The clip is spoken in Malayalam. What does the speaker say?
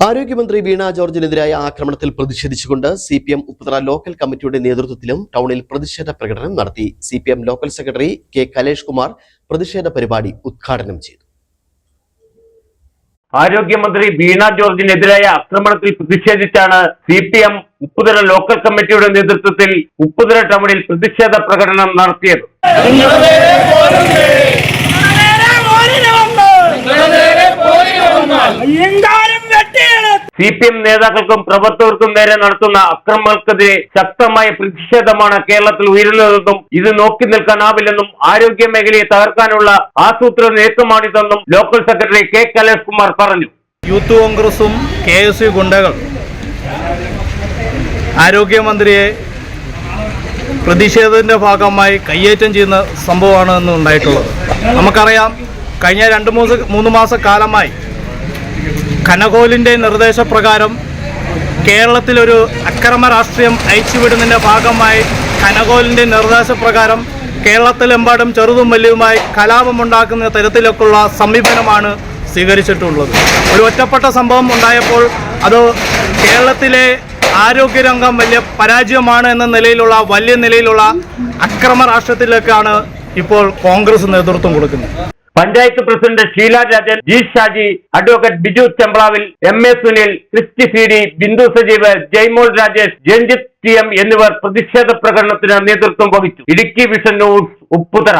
ആരോഗ്യമന്ത്രി വീണ ജോർജിനെതിരായ ആക്രമണത്തിൽ പ്രതിഷേധിച്ചുകൊണ്ട് സിപിഎം ഉപ്പുതറ ലോക്കൽ കമ്മിറ്റിയുടെ നേതൃത്വത്തിലും ടൗണിൽ പ്രതിഷേധ പ്രകടനം നടത്തി. CPM local secretary K Kalesh Kumar പ്രതിഷേധ പരിപാടി ഉദ്ഘാടനം ചെയ്തു. ആരോഗ്യമന്ത്രി വീണ ജോർജിനെതിരായ ആക്രമണത്തിൽ പ്രതിഷേധിച്ചാണ് സിപിഎം ഉപ്പുതറ ലോക്കൽ കമ്മിറ്റിയുടെ നേതൃത്വത്തിൽ ഉപ്പുതറ ടൗണിൽ പ്രതിഷേധ പ്രകടനം നടത്തിയത്. സിപിഎം നേതാക്കൾക്കും പ്രവർത്തകർക്കും നേരെ നടത്തുന്ന അക്രമങ്ങൾക്കെതിരെ ശക്തമായ പ്രതിഷേധമാണ് കേരളത്തിൽ ഉയരുന്നതെന്നും ഇത് നോക്കി നിൽക്കാനാവില്ലെന്നും ആരോഗ്യ മേഖലയെ തകർക്കാനുള്ള ആസൂത്രണ നീക്കമാണിതെന്നും local secretary K Kalesh Kumar പറഞ്ഞു. യൂത്ത് കോൺഗ്രസും KSU ഗുണ്ടകൾ ആരോഗ്യമന്ത്രിയെ പ്രതിഷേധത്തിന്റെ ഭാഗമായി കയ്യേറ്റം ചെയ്യുന്ന സംഭവമാണ് ഇന്ന് ഉണ്ടായിട്ടുള്ളത്. നമുക്കറിയാം, കഴിഞ്ഞ 2-3 മാസക്കാലമായി കനകോലിൻ്റെ നിർദ്ദേശപ്രകാരം കേരളത്തിലൊരു അക്രമ രാഷ്ട്രീയം അയച്ചുവിടുന്നതിൻ്റെ ഭാഗമായി കനകോലിൻ്റെ നിർദ്ദേശപ്രകാരം കേരളത്തിലെമ്പാടും ചെറുതും വലിയതുമായി കലാപമുണ്ടാക്കുന്ന തരത്തിലൊക്കെയുള്ള സമീപനമാണ് സ്വീകരിച്ചിട്ടുള്ളത്. ഒരു ഒറ്റപ്പെട്ട സംഭവം ഉണ്ടായപ്പോൾ അത് കേരളത്തിലെ ആരോഗ്യരംഗം വലിയ പരാജയമാണ് എന്ന നിലയിലുള്ള വലിയ നിലയിലുള്ള അക്രമ രാഷ്ട്രീയത്തിലേക്കാണ് ഇപ്പോൾ കോൺഗ്രസ് നേതൃത്വം കൊടുക്കുന്നത്. Panchayat president Sheela Rajan, G Shaji, advocate Biju Chemplavil, MA Sunil, Christy CD, Bindu Sajeev, Jaimol Rajesh, Ranjith TM എന്നിവർ പ്രതിഷേധ പ്രകടനത്തിന് നേതൃത്വം വഹിച്ചു. Idukki vision news, Upputhara.